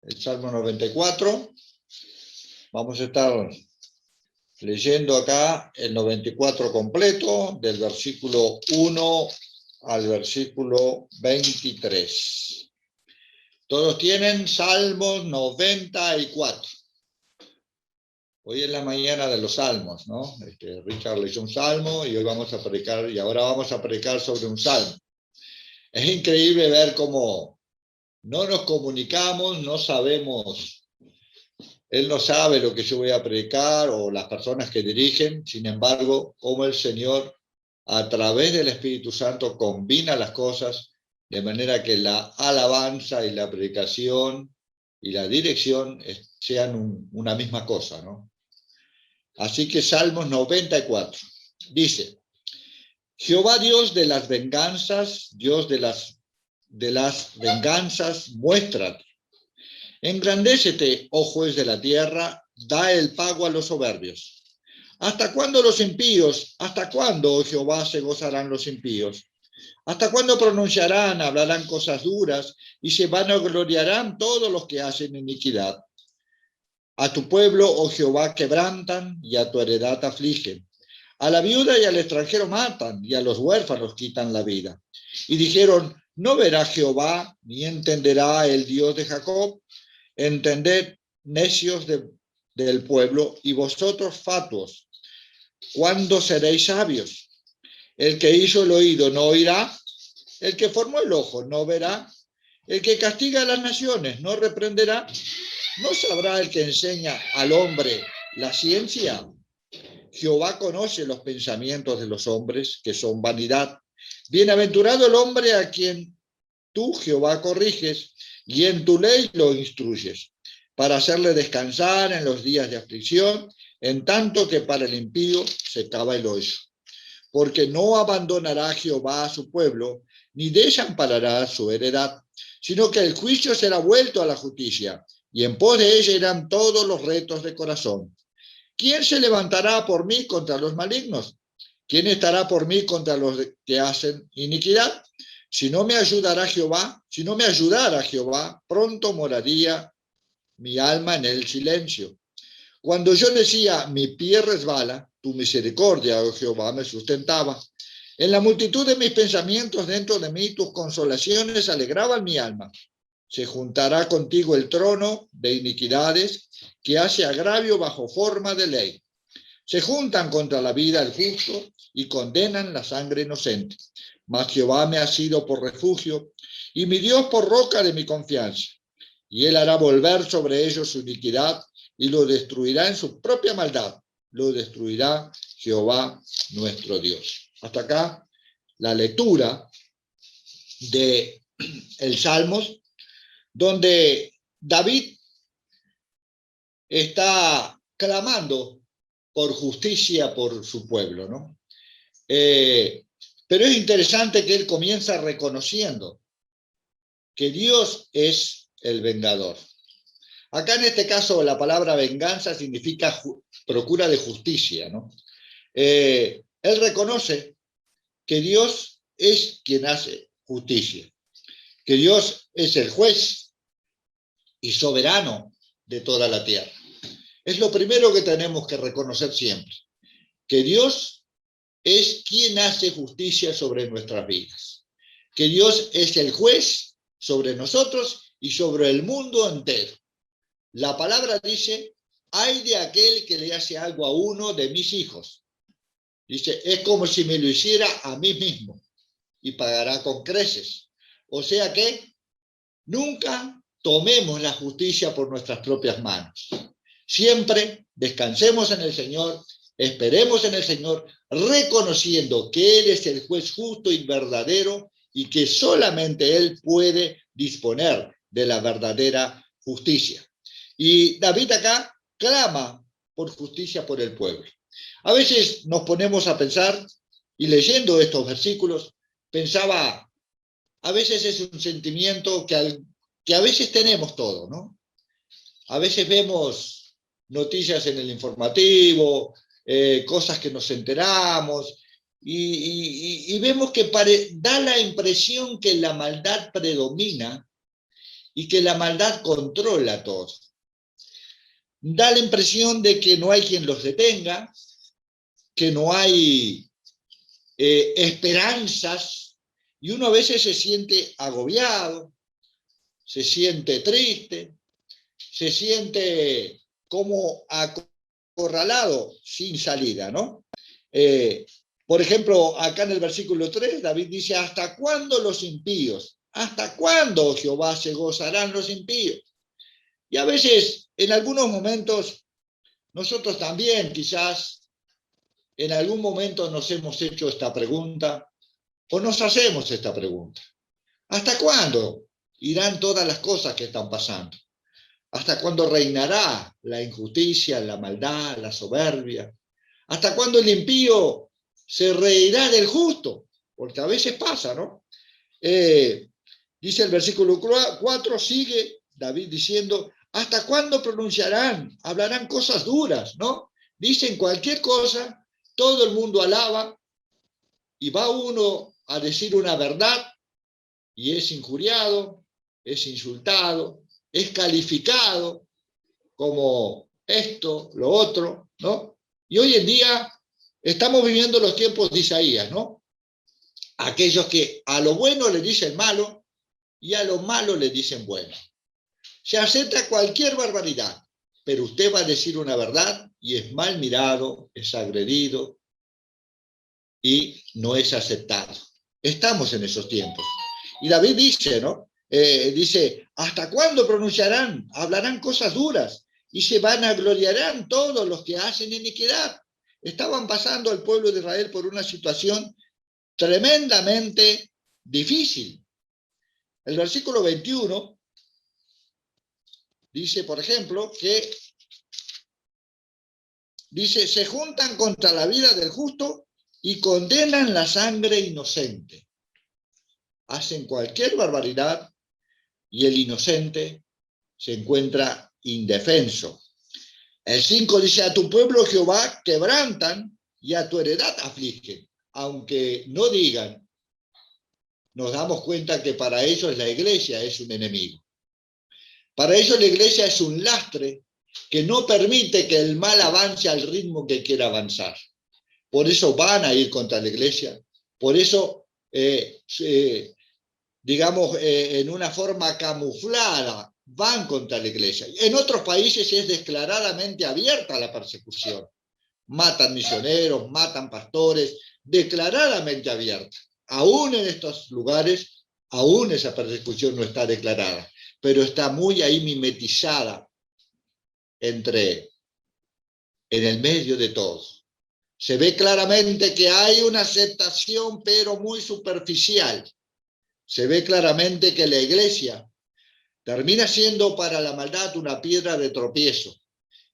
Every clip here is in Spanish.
el Salmo 94. Vamos a estar leyendo acá el 94 completo, del versículo 1 al versículo 23. Todos tienen Salmos 94. Hoy es la mañana de los salmos, ¿no? Richard leyó un salmo y hoy vamos a predicar, y ahora vamos a predicar sobre un salmo. Es increíble ver cómo no nos comunicamos, no sabemos, él no sabe lo que yo voy a predicar o las personas que dirigen, sin embargo, cómo el Señor a través del Espíritu Santo combina las cosas de manera que la alabanza y la predicación y la dirección sean una misma cosa, ¿no? Así que Salmos 94 dice: Jehová Dios de las venganzas, Dios de las venganzas, muéstrate. Engrandécete, oh juez de la tierra, da el pago a los soberbios. ¿Hasta cuándo los impíos? ¿Hasta cuándo, oh Jehová, se gozarán los impíos? ¿Hasta cuándo pronunciarán, hablarán cosas duras y se vanagloriarán todos los que hacen iniquidad? A tu pueblo, oh Jehová, quebrantan y a tu heredad afligen. A la viuda y al extranjero matan y a los huérfanos quitan la vida. Y dijeron: ¿no verá Jehová ni entenderá el Dios de Jacob? Entended, necios del pueblo, y vosotros fatuos, ¿cuándo seréis sabios? El que hizo el oído no oirá, el que formó el ojo no verá, el que castiga a las naciones no reprenderá. ¿No sabrá el que enseña al hombre la ciencia? Jehová conoce los pensamientos de los hombres, que son vanidad. Bienaventurado el hombre a quien tú, Jehová, corriges, y en tu ley lo instruyes, para hacerle descansar en los días de aflicción, en tanto que para el impío se cava el hoyo. Porque no abandonará Jehová a su pueblo, ni desamparará su heredad, sino que el juicio será vuelto a la justicia, y en pos de ella irán todos los retos de corazón. ¿Quién se levantará por mí contra los malignos? ¿Quién estará por mí contra los que hacen iniquidad? Si no me ayudara Jehová, pronto moraría mi alma en el silencio. Cuando yo decía, mi pie resbala, tu misericordia, oh Jehová, me sustentaba. En la multitud de mis pensamientos dentro de mí, tus consolaciones alegraban mi alma. Se juntará contigo el trono de iniquidades, que hace agravio bajo forma de ley. Se juntan contra la vida el justo y condenan la sangre inocente. Mas Jehová me ha sido por refugio y mi Dios por roca de mi confianza. Y él hará volver sobre ellos su iniquidad y lo destruirá en su propia maldad. Lo destruirá Jehová nuestro Dios. Hasta acá la lectura de el Salmos, donde David está clamando por justicia por su pueblo, ¿no? Pero es interesante que él comienza reconociendo que Dios es el vengador. Acá en este caso la palabra venganza significa procura de justicia, ¿no? Él reconoce que Dios es quien hace justicia, que Dios es el juez y soberano de toda la tierra. Es lo primero que tenemos que reconocer siempre, que Dios es quien hace justicia sobre nuestras vidas, que Dios es el juez sobre nosotros y sobre el mundo entero. La palabra dice: ay de aquel que le hace algo a uno de mis hijos. Dice, es como si me lo hiciera a mí mismo y pagará con creces. O sea que nunca tomemos la justicia por nuestras propias manos. Siempre descansemos en el Señor, esperemos en el Señor, reconociendo que Él es el juez justo y verdadero y que solamente Él puede disponer de la verdadera justicia. Y David acá clama por justicia por el pueblo. A veces nos ponemos a pensar, y leyendo estos versículos, pensaba, a veces es un sentimiento que a veces tenemos todo, ¿no? A veces vemos noticias en el informativo, cosas que nos enteramos, y vemos que da la impresión que la maldad predomina y que la maldad controla todo. Da la impresión de que no hay quien los detenga, que no hay esperanzas, y uno a veces se siente agobiado, se siente triste, se siente como acorralado sin salida, ¿no? Por ejemplo, acá en el versículo 3, David dice, ¿hasta cuándo los impíos? ¿Hasta cuándo, Jehová, se gozarán los impíos? Y a veces, en algunos momentos, nosotros también quizás en algún momento nos hemos hecho esta pregunta o nos hacemos esta pregunta. ¿Hasta cuándo irán todas las cosas que están pasando? ¿Hasta cuándo reinará la injusticia, la maldad, la soberbia? ¿Hasta cuándo el impío se reirá del justo? Porque a veces pasa, ¿no? Dice el versículo 4, sigue David diciendo, ¿hasta cuándo pronunciarán? Hablarán cosas duras, ¿no? Dicen cualquier cosa, todo el mundo alaba, y va uno a decir una verdad, y es injuriado, es insultado, es calificado como esto, lo otro, ¿no? Y hoy en día estamos viviendo los tiempos de Isaías, ¿no? Aquellos que a lo bueno le dicen malo y a lo malo le dicen bueno. Se acepta cualquier barbaridad, pero usted va a decir una verdad y es mal mirado, es agredido y no es aceptado. Estamos en esos tiempos. Y David dice, ¿no? Dice, ¿hasta cuándo pronunciarán? Hablarán cosas duras y se vanagloriarán todos los que hacen iniquidad. Estaban pasando al pueblo de Israel por una situación tremendamente difícil. El versículo 21 dice, por ejemplo, que dice, se juntan contra la vida del justo y condenan la sangre inocente. Hacen cualquier barbaridad y el inocente se encuentra indefenso. El 5 dice, a tu pueblo Jehová quebrantan y a tu heredad afligen. Aunque no digan, nos damos cuenta que para ellos la iglesia es un enemigo. Para ellos la iglesia es un lastre que no permite que el mal avance al ritmo que quiera avanzar. Por eso van a ir contra la iglesia. Por eso, digamos, en una forma camuflada, van contra la iglesia. En otros países es declaradamente abierta la persecución. Matan misioneros, matan pastores, declaradamente abierta. Aún en estos lugares, aún esa persecución no está declarada, pero está muy ahí mimetizada en el medio de todos. Se ve claramente que hay una aceptación, pero muy superficial. Se ve claramente que la iglesia termina siendo para la maldad una piedra de tropiezo,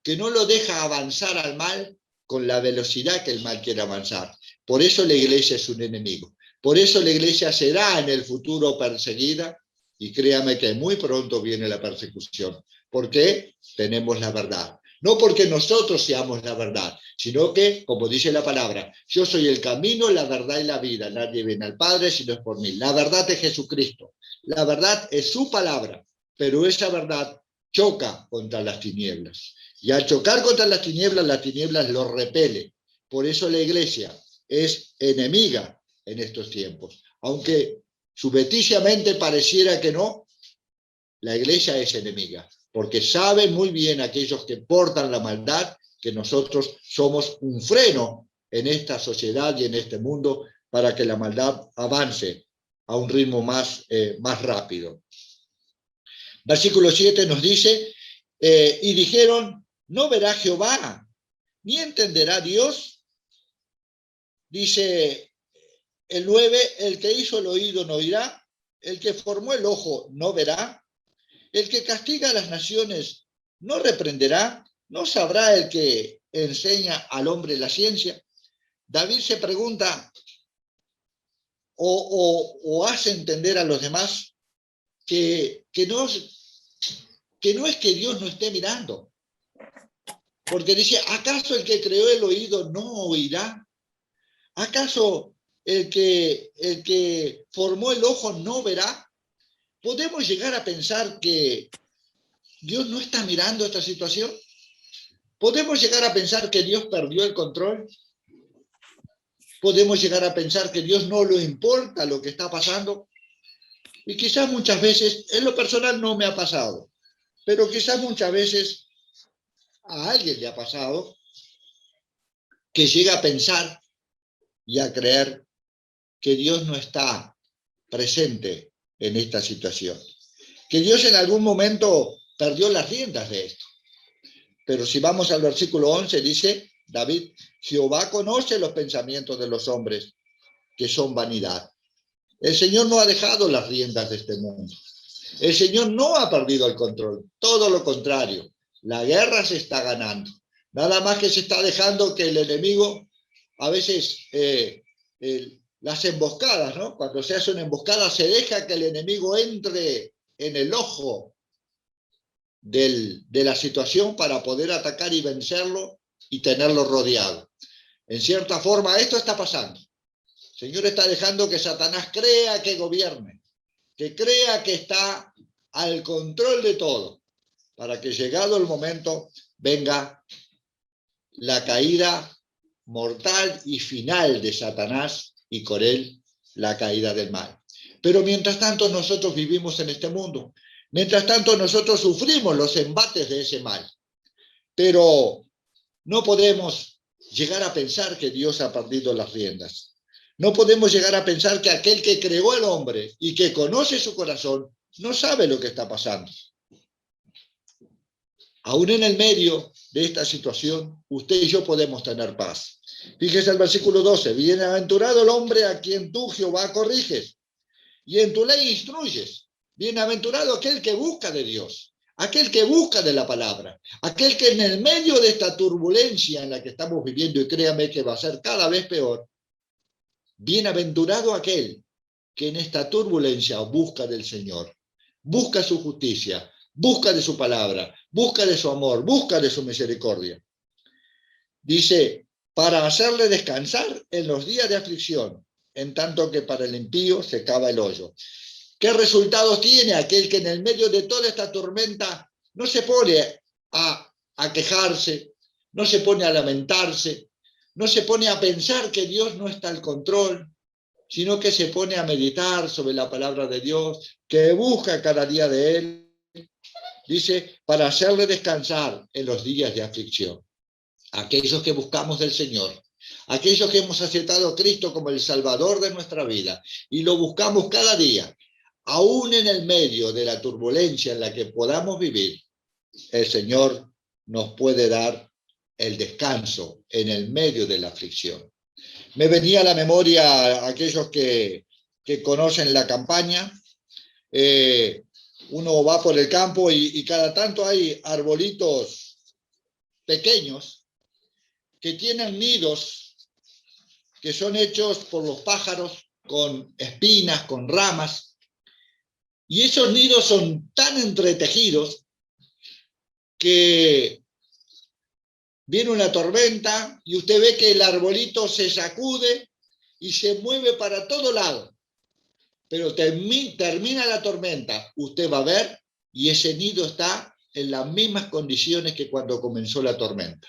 que no lo deja avanzar al mal con la velocidad que el mal quiere avanzar. Por eso la iglesia es un enemigo. Por eso la iglesia será en el futuro perseguida, y créame que muy pronto viene la persecución, porque tenemos la verdad. No porque nosotros seamos la verdad, sino que, como dice la palabra, yo soy el camino, la verdad y la vida. Nadie viene al Padre si no es por mí. La verdad es Jesucristo. La verdad es su palabra, pero esa verdad choca contra las tinieblas. Y al chocar contra las tinieblas lo repele. Por eso la iglesia es enemiga en estos tiempos. Aunque subjetivamente pareciera que no, la iglesia es enemiga. Porque saben muy bien aquellos que portan la maldad que nosotros somos un freno en esta sociedad y en este mundo para que la maldad avance a un ritmo más rápido. Versículo 7 nos dice, y dijeron, no verá Jehová, ni entenderá Dios. Dice el 9, el que hizo el oído no oirá, el que formó el ojo no verá, el que castiga a las naciones no reprenderá, no sabrá el que enseña al hombre la ciencia. David se pregunta o hace entender a los demás que no es que Dios no esté mirando. Porque dice, ¿acaso el que creó el oído no oirá? ¿Acaso el que formó el ojo no verá? ¿Podemos llegar a pensar que Dios no está mirando esta situación? ¿Podemos llegar a pensar que Dios perdió el control? ¿Podemos llegar a pensar que Dios no le importa lo que está pasando? Y quizás muchas veces, en lo personal no me ha pasado, pero quizás muchas veces a alguien le ha pasado que llega a pensar y a creer que Dios no está presente en esta situación, que Dios en algún momento perdió las riendas de esto. Pero si vamos al versículo 11, dice David, Jehová conoce los pensamientos de los hombres, que son vanidad. El Señor no ha dejado las riendas de este mundo. El Señor no ha perdido el control, todo lo contrario. La guerra se está ganando. Nada más que se está dejando que el enemigo, a veces las emboscadas, ¿no? Cuando se hace una emboscada, se deja que el enemigo entre en el ojo de la situación para poder atacar y vencerlo y tenerlo rodeado. En cierta forma, esto está pasando. El Señor está dejando que Satanás crea que gobierne, que crea que está al control de todo, para que llegado el momento venga la caída mortal y final de Satanás y con él la caída del mal. Pero mientras tanto nosotros vivimos en este mundo. Mientras tanto nosotros sufrimos los embates de ese mal. Pero no podemos llegar a pensar que Dios ha perdido las riendas. No podemos llegar a pensar que aquel que creó al hombre y que conoce su corazón no sabe lo que está pasando. Aún en el medio de esta situación, usted y yo podemos tener paz. Fíjese el versículo 12. Bienaventurado el hombre a quien tú, Jehová, corriges y en tu ley instruyes. Bienaventurado aquel que busca de Dios, aquel que busca de la palabra, aquel que en el medio de esta turbulencia en la que estamos viviendo, y créame que va a ser cada vez peor, bienaventurado aquel que en esta turbulencia busca del Señor, busca su justicia, busca de su palabra, busca de su amor, busca de su misericordia. Dice, para hacerle descansar en los días de aflicción, en tanto que para el impío se cava el hoyo. ¿Qué resultados tiene aquel que en el medio de toda esta tormenta no se pone a quejarse, no se pone a lamentarse, no se pone a pensar que Dios no está al control, sino que se pone a meditar sobre la palabra de Dios, que busca cada día de Él? Dice, para hacerle descansar en los días de aflicción. Aquellos que buscamos del Señor, aquellos que hemos aceptado a Cristo como el Salvador de nuestra vida y lo buscamos cada día, aún en el medio de la turbulencia en la que podamos vivir, el Señor nos puede dar el descanso en el medio de la aflicción. Me venía a la memoria aquellos que conocen la campaña. Uno va por el campo y cada tanto hay arbolitos pequeños que tienen nidos que son hechos por los pájaros con espinas, con ramas. Y esos nidos son tan entretejidos que viene una tormenta y usted ve que el arbolito se sacude y se mueve para todo lado. Pero termina la tormenta, usted va a ver, y ese nido está en las mismas condiciones que cuando comenzó la tormenta.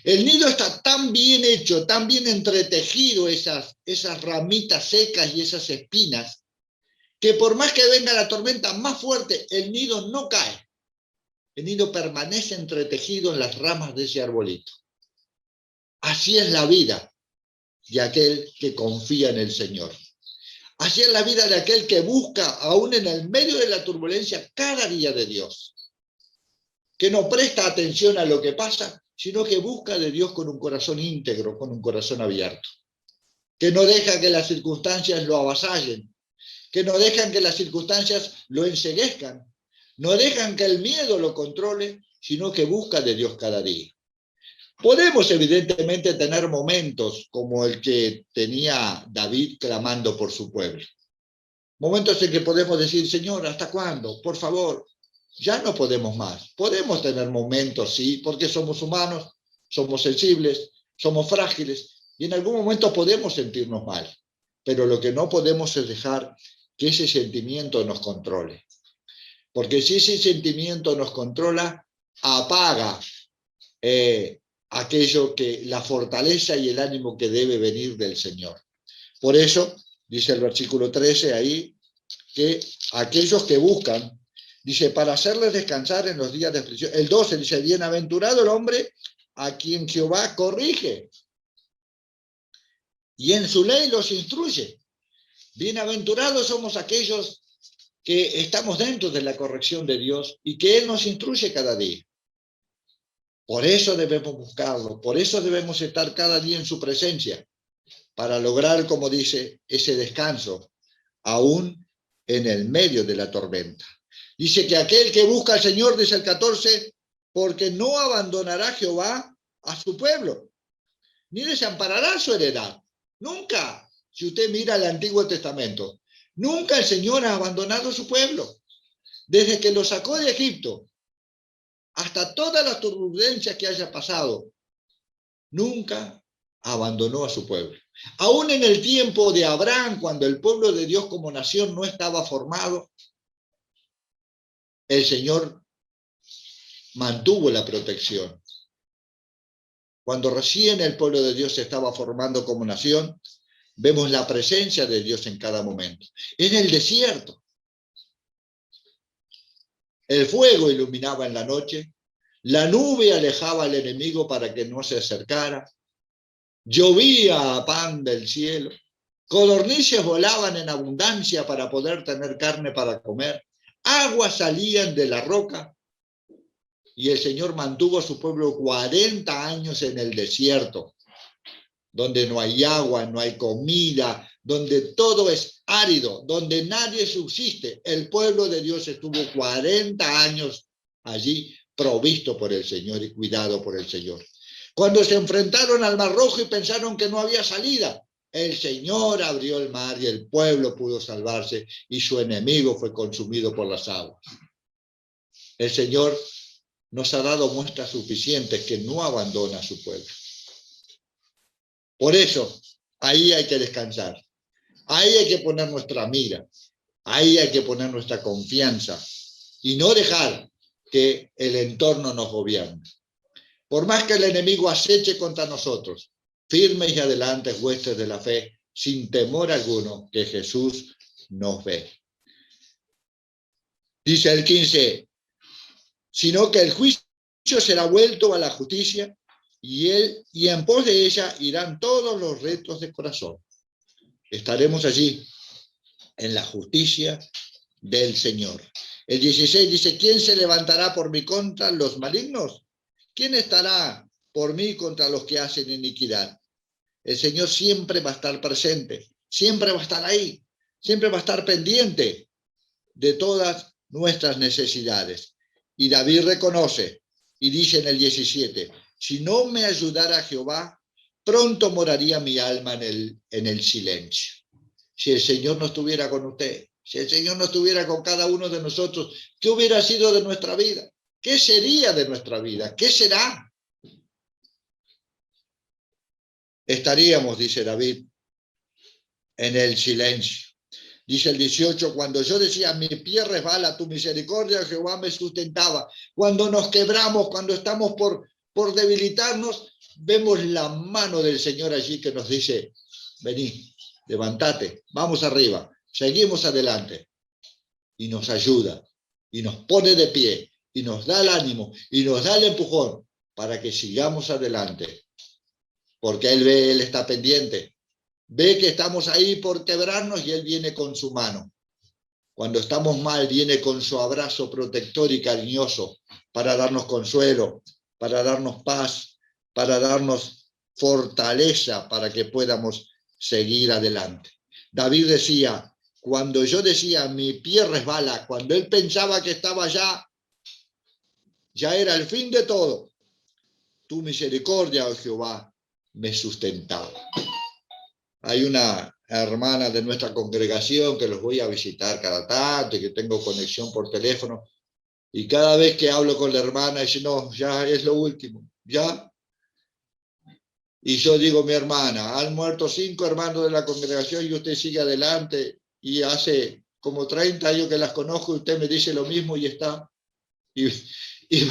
El nido está tan bien hecho, tan bien entretejido, esas ramitas secas y esas espinas, que por más que venga la tormenta más fuerte, el nido no cae. El nido permanece entretejido en las ramas de ese arbolito. Así es la vida de aquel que confía en el Señor. Así es la vida de aquel que busca, aún en el medio de la turbulencia, cada día de Dios. Que no presta atención a lo que pasa, sino que busca de Dios con un corazón íntegro, con un corazón abierto. Que no deja que las circunstancias lo avasallen, que no dejan que las circunstancias lo enceguezcan, no dejan que el miedo lo controle, sino que busca de Dios cada día. Podemos evidentemente tener momentos como el que tenía David clamando por su pueblo. Momentos en que podemos decir, Señor, ¿hasta cuándo? Por favor, ya no podemos más. Podemos tener momentos, sí, porque somos humanos, somos sensibles, somos frágiles y en algún momento podemos sentirnos mal. Pero lo que no podemos es dejar que ese sentimiento nos controle. Porque si ese sentimiento nos controla, apaga aquello que, la fortaleza y el ánimo que debe venir del Señor. Por eso, dice el versículo 13 ahí, que aquellos que buscan, dice, para hacerles descansar en los días de aflicción. El 12 dice, bienaventurado el hombre a quien Jehová corrige y en su ley los instruye. Bienaventurados somos aquellos que estamos dentro de la corrección de Dios y que Él nos instruye cada día. Por eso debemos buscarlo, por eso debemos estar cada día en su presencia, para lograr, como dice, ese descanso, aún en el medio de la tormenta. Dice que aquel que busca al Señor, dice el 14, porque no abandonará Jehová a su pueblo, ni desamparará su heredad. Nunca, si usted mira el Antiguo Testamento, nunca el Señor ha abandonado a su pueblo. Desde que lo sacó de Egipto, hasta todas las turbulencias que haya pasado, nunca abandonó a su pueblo. Aún en el tiempo de Abraham, cuando el pueblo de Dios como nación no estaba formado, el Señor mantuvo la protección. Cuando recién el pueblo de Dios se estaba formando como nación, vemos la presencia de Dios en cada momento. En el desierto, el fuego iluminaba en la noche, la nube alejaba al enemigo para que no se acercara, llovía pan del cielo, codornices volaban en abundancia para poder tener carne para comer, aguas salían de la roca, y el Señor mantuvo a su pueblo 40 años en el desierto, donde no hay agua, no hay comida, donde todo es árido, donde nadie subsiste. El pueblo de Dios estuvo 40 años allí, provisto por el Señor y cuidado por el Señor. Cuando se enfrentaron al Mar Rojo y pensaron que no había salida, el Señor abrió el mar y el pueblo pudo salvarse y su enemigo fue consumido por las aguas. El Señor nos ha dado muestras suficientes que no abandona a su pueblo. Por eso, ahí hay que descansar. Ahí hay que poner nuestra mira. Ahí hay que poner nuestra confianza. Y no dejar que el entorno nos gobierne. Por más que el enemigo aceche contra nosotros, firmes y adelante huestes de la fe, sin temor alguno, que Jesús nos ve. Dice el 15, sino que el juicio será vuelto a la justicia y en pos de ella irán todos los rectos de corazón. Estaremos allí en la justicia del Señor. El 16 dice, ¿quién se levantará por mí contra los malignos? ¿Quién estará por mí contra los que hacen iniquidad? El Señor siempre va a estar presente, siempre va a estar ahí, siempre va a estar pendiente de todas nuestras necesidades. Y David reconoce y dice en el 17, si no me ayudara Jehová, pronto moraría mi alma en el silencio. Si el Señor no estuviera con usted, si el Señor no estuviera con cada uno de nosotros, ¿qué hubiera sido de nuestra vida? ¿Qué sería de nuestra vida? ¿Qué será? Estaríamos, dice David, en el silencio. Dice el 18, cuando yo decía, mi pie resbala, tu misericordia, Jehová me sustentaba. Cuando nos quebramos, cuando estamos por debilitarnos, vemos la mano del Señor allí que nos dice, vení, levántate, vamos arriba, seguimos adelante. Y nos ayuda, y nos pone de pie, y nos da el ánimo, y nos da el empujón para que sigamos adelante. Porque Él ve, Él está pendiente. Ve que estamos ahí por quebrarnos y Él viene con su mano. Cuando estamos mal, viene con su abrazo protector y cariñoso para darnos consuelo, para darnos paz, para darnos fortaleza para que podamos seguir adelante. David decía, cuando yo decía, mi pie resbala, cuando él pensaba que estaba ya era el fin de todo, tu misericordia, oh Jehová, me sustentaba. Hay una hermana de nuestra congregación que los voy a visitar cada tanto y que tengo conexión por teléfono. Y cada vez que hablo con la hermana, dice, no, ya es lo último, ya. Y yo digo, mi hermana, han muerto 5 hermanos de la congregación y usted sigue adelante y hace como 30 años que las conozco y usted me dice lo mismo y está. Y, y,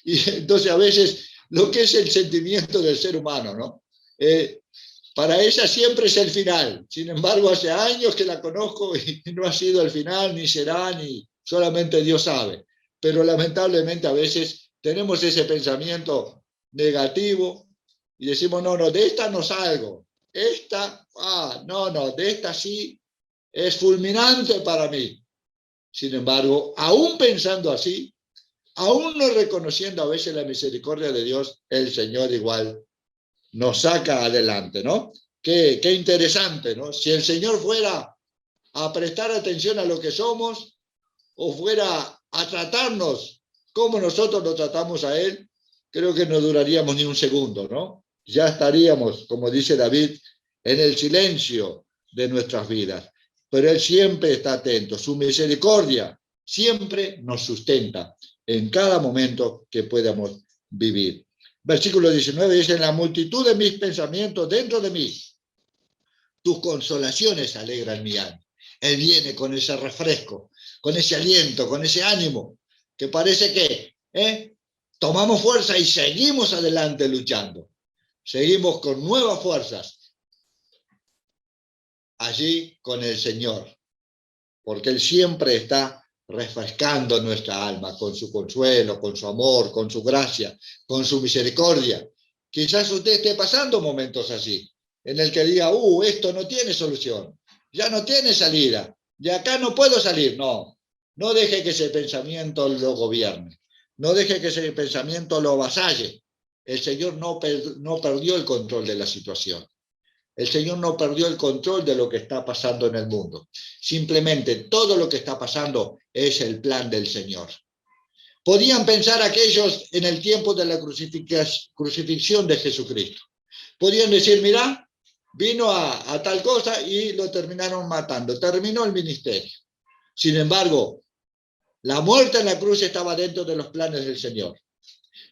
y entonces a veces lo que es el sentimiento del ser humano, ¿no? Para ella siempre es el final. Sin embargo, hace años que la conozco y no ha sido el final, ni será, ni solamente Dios sabe. Pero lamentablemente a veces tenemos ese pensamiento negativo y decimos, no, no, de esta no salgo. Esta, no, de esta sí es fulminante para mí. Sin embargo, aún pensando así, aún no reconociendo a veces la misericordia de Dios, el Señor igual nos saca adelante, ¿no? Qué interesante, ¿no? Si el Señor fuera a prestar atención a lo que somos o fuera a tratarnos como nosotros lo tratamos a Él, creo que no duraríamos ni un segundo, ¿no? Ya estaríamos, como dice David, en el silencio de nuestras vidas. Pero Él siempre está atento, su misericordia siempre nos sustenta en cada momento que podamos vivir. Versículo 19 dice, en la multitud de mis pensamientos dentro de mí, tus consolaciones alegran mi alma. Él viene con ese refresco, con ese aliento, con ese ánimo, que parece que tomamos fuerza y seguimos adelante luchando. Seguimos con nuevas fuerzas allí con el Señor, porque Él siempre está refrescando nuestra alma con su consuelo, con su amor, con su gracia, con su misericordia. Quizás usted esté pasando momentos así, en el que diga, esto no tiene solución, ya no tiene salida, de acá no puedo salir. No, no deje que ese pensamiento lo gobierne, no deje que ese pensamiento lo avasalle. El Señor no perdió el control de la situación. El Señor no perdió el control de lo que está pasando en el mundo. Simplemente todo lo que está pasando es el plan del Señor. Podían pensar aquellos en el tiempo de la crucifixión de Jesucristo. Podían decir, mira, vino a tal cosa y lo terminaron matando. Terminó el ministerio. Sin embargo, la muerte en la cruz estaba dentro de los planes del Señor.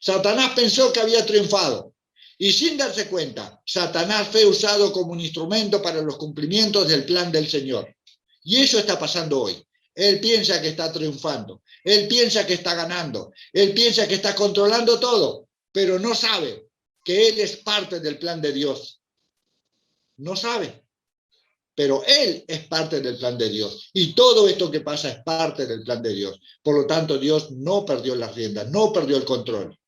Satanás pensó que había triunfado. Y sin darse cuenta, Satanás fue usado como un instrumento para los cumplimientos del plan del Señor. Y eso está pasando hoy. Él piensa que está triunfando. Él piensa que está ganando. Él piensa que está controlando todo. Pero no sabe que Él es parte del plan de Dios. No sabe. Pero Él es parte del plan de Dios. Y todo esto que pasa es parte del plan de Dios. Por lo tanto, Dios no perdió las riendas, no perdió el control.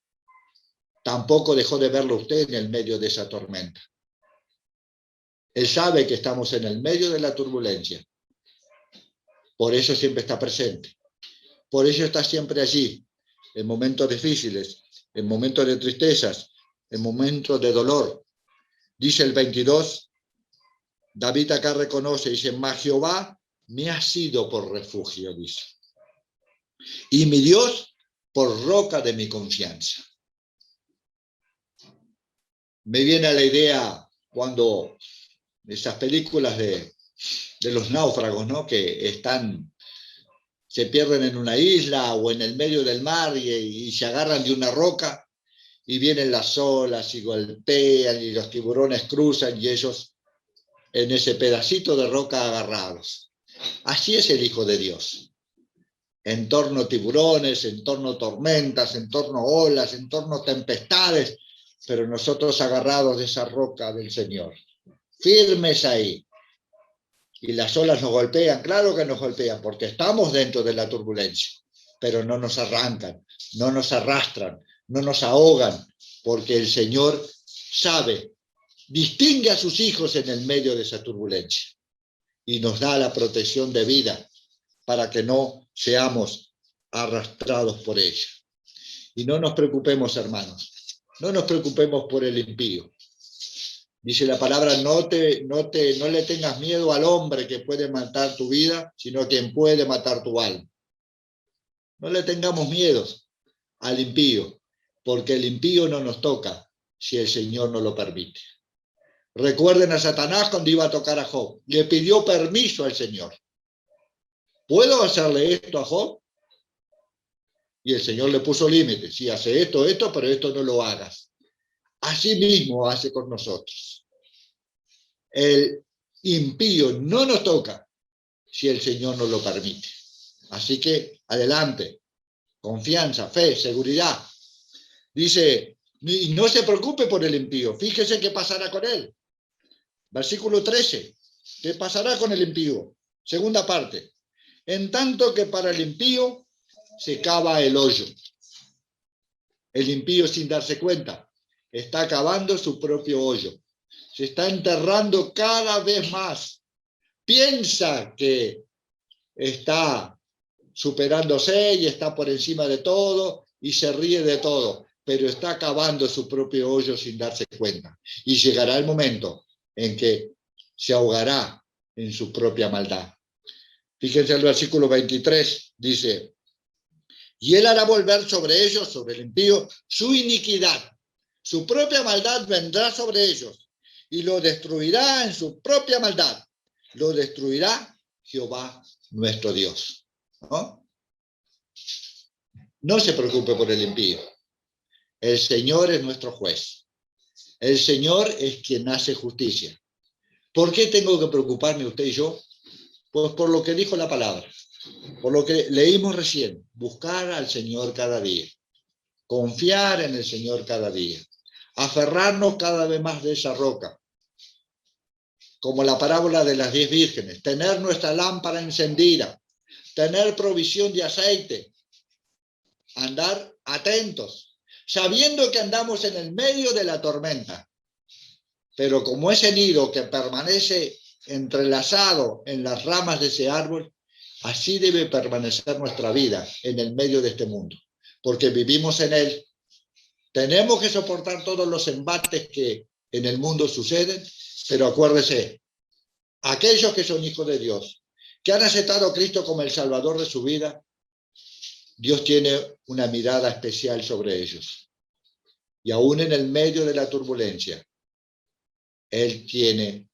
Tampoco dejó de verlo usted en el medio de esa tormenta. Él sabe que estamos en el medio de la turbulencia. Por eso siempre está presente. Por eso está siempre allí, en momentos difíciles, en momentos de tristezas, en momentos de dolor. Dice el 22, David acá reconoce, dice, mas Jehová me ha sido por refugio, dice. Y mi Dios por roca de mi confianza. Me viene a la idea cuando esas películas de los náufragos, ¿no? Que se pierden en una isla o en el medio del mar y se agarran de una roca y vienen las olas y golpean y los tiburones cruzan y ellos en ese pedacito de roca agarrados. Así es el Hijo de Dios. En torno a tiburones, en torno a tormentas, en torno a olas, en torno a tempestades, pero nosotros agarrados de esa roca del Señor, firmes ahí. Y las olas nos golpean, claro que nos golpean, porque estamos dentro de la turbulencia, pero no nos arrancan, no nos arrastran, no nos ahogan, porque el Señor sabe, distingue a sus hijos en el medio de esa turbulencia y nos da la protección de vida para que no seamos arrastrados por ella. Y no nos preocupemos, hermanos, no nos preocupemos por el impío. Dice la palabra, no le tengas miedo al hombre que puede matar tu vida, sino quien puede matar tu alma. No le tengamos miedo al impío, porque el impío no nos toca si el Señor no lo permite. Recuerden a Satanás cuando iba a tocar a Job. Le pidió permiso al Señor. ¿Puedo hacerle esto a Job? Y el Señor le puso límites. Sí, hace esto, pero esto no lo hagas. Así mismo hace con nosotros. El impío no nos toca si el Señor nos lo permite. Así que adelante, confianza, fe, seguridad. Dice, y no se preocupe por el impío, fíjese qué pasará con él. Versículo 13, ¿qué pasará con el impío? Segunda parte, en tanto que para el impío se cava el hoyo. El impío, sin darse cuenta, está cavando su propio hoyo. Se está enterrando cada vez más. Piensa que está superándose y está por encima de todo y se ríe de todo, pero está cavando su propio hoyo sin darse cuenta. Y llegará el momento en que se ahogará en su propia maldad. Fíjense el versículo 23, dice, y él hará volver sobre ellos, sobre el impío, su iniquidad. Su propia maldad vendrá sobre ellos y lo destruirá en su propia maldad. Lo destruirá Jehová nuestro Dios. ¿No? No se preocupe por el impío. El Señor es nuestro juez. El Señor es quien hace justicia. ¿Por qué tengo que preocuparme usted y yo? Pues por lo que dijo la palabra. Por lo que leímos recién, buscar al Señor cada día, confiar en el Señor cada día, aferrarnos cada vez más de esa roca, como la parábola de las 10 vírgenes, tener nuestra lámpara encendida, tener provisión de aceite, andar atentos, sabiendo que andamos en el medio de la tormenta, pero como ese nido que permanece entrelazado en las ramas de ese árbol, así debe permanecer nuestra vida en el medio de este mundo, porque vivimos en él. Tenemos que soportar todos los embates que en el mundo suceden, pero acuérdese, aquellos que son hijos de Dios, que han aceptado a Cristo como el Salvador de su vida, Dios tiene una mirada especial sobre ellos. Y aún en el medio de la turbulencia, Él tiene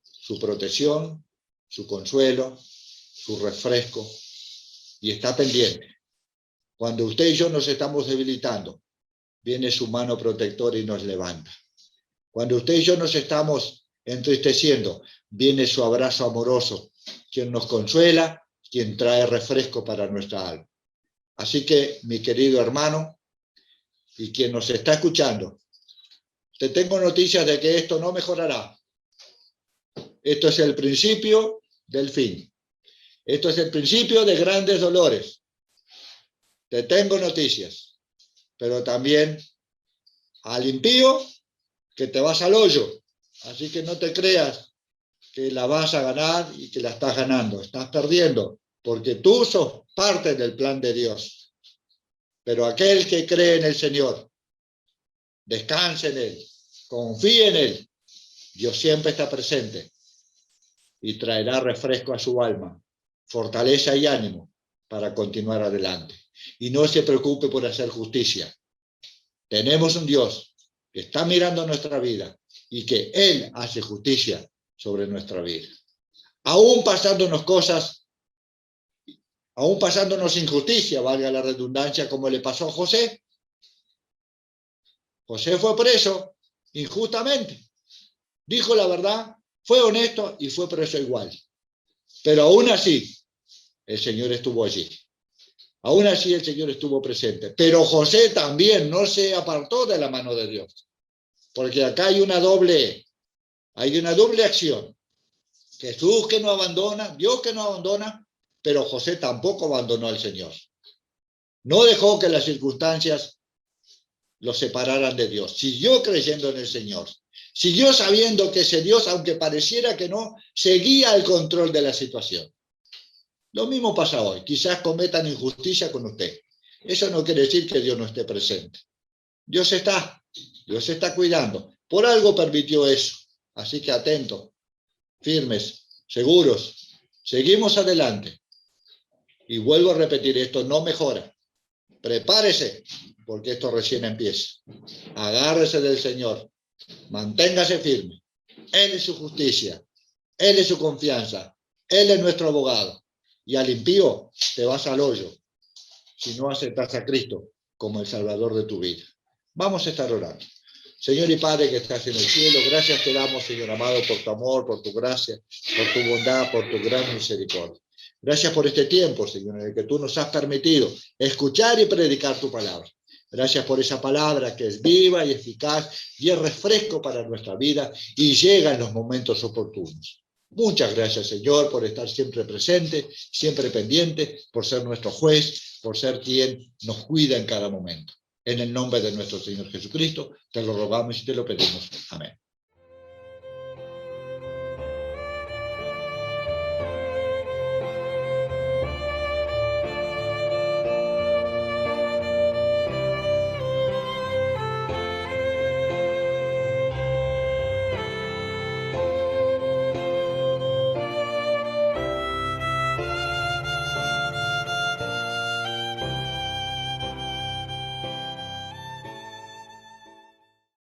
su protección, su consuelo, su refresco, y está pendiente. Cuando usted y yo nos estamos debilitando, viene su mano protectora y nos levanta. Cuando usted y yo nos estamos entristeciendo, viene su abrazo amoroso, quien nos consuela, quien trae refresco para nuestra alma. Así que, mi querido hermano, y quien nos está escuchando, te tengo noticias de que esto no mejorará. Esto es el principio del fin. Esto es el principio de grandes dolores. Te tengo noticias, pero también al impío que te vas al hoyo. Así que no te creas que la vas a ganar y que la estás ganando. Estás perdiendo, porque tú sos parte del plan de Dios. Pero aquel que cree en el Señor, descanse en Él, confíe en Él, Dios siempre está presente y traerá refresco a su alma, fortaleza y ánimo para continuar adelante. Y no se preocupe por hacer justicia. Tenemos un Dios que está mirando nuestra vida y que Él hace justicia sobre nuestra vida. Aún pasándonos cosas, aún pasándonos injusticia, valga la redundancia, como le pasó a José. José fue preso injustamente. Dijo la verdad, fue honesto y fue preso igual. Pero aún así, el Señor estuvo allí. Aún así el Señor estuvo presente. Pero José también no se apartó de la mano de Dios. Porque acá hay una doble acción. Jesús que no abandona, Dios que no abandona, pero José tampoco abandonó al Señor. No dejó que las circunstancias lo separaran de Dios. Siguió creyendo en el Señor. Siguió sabiendo que ese Dios, aunque pareciera que no, seguía el control de la situación. Lo mismo pasa hoy. Quizás cometan injusticia con usted. Eso no quiere decir que Dios no esté presente. Dios está cuidando. Por algo permitió eso. Así que atentos, firmes, seguros. Seguimos adelante. Y vuelvo a repetir, esto no mejora. Prepárese, porque esto recién empieza. Agárrese del Señor. Manténgase firme. Él es su justicia. Él es su confianza. Él es nuestro abogado. Y al impío te vas al hoyo si no aceptas a Cristo como el Salvador de tu vida. Vamos a estar orando. Señor y Padre que estás en el cielo, gracias te damos, Señor amado, por tu amor, por tu gracia, por tu bondad, por tu gran misericordia. Gracias por este tiempo, Señor, en el que tú nos has permitido escuchar y predicar tu palabra. Gracias por esa palabra que es viva y eficaz y es refresco para nuestra vida y llega en los momentos oportunos. Muchas gracias, Señor, por estar siempre presente, siempre pendiente, por ser nuestro juez, por ser quien nos cuida en cada momento. En el nombre de nuestro Señor Jesucristo, te lo rogamos y te lo pedimos. Amén.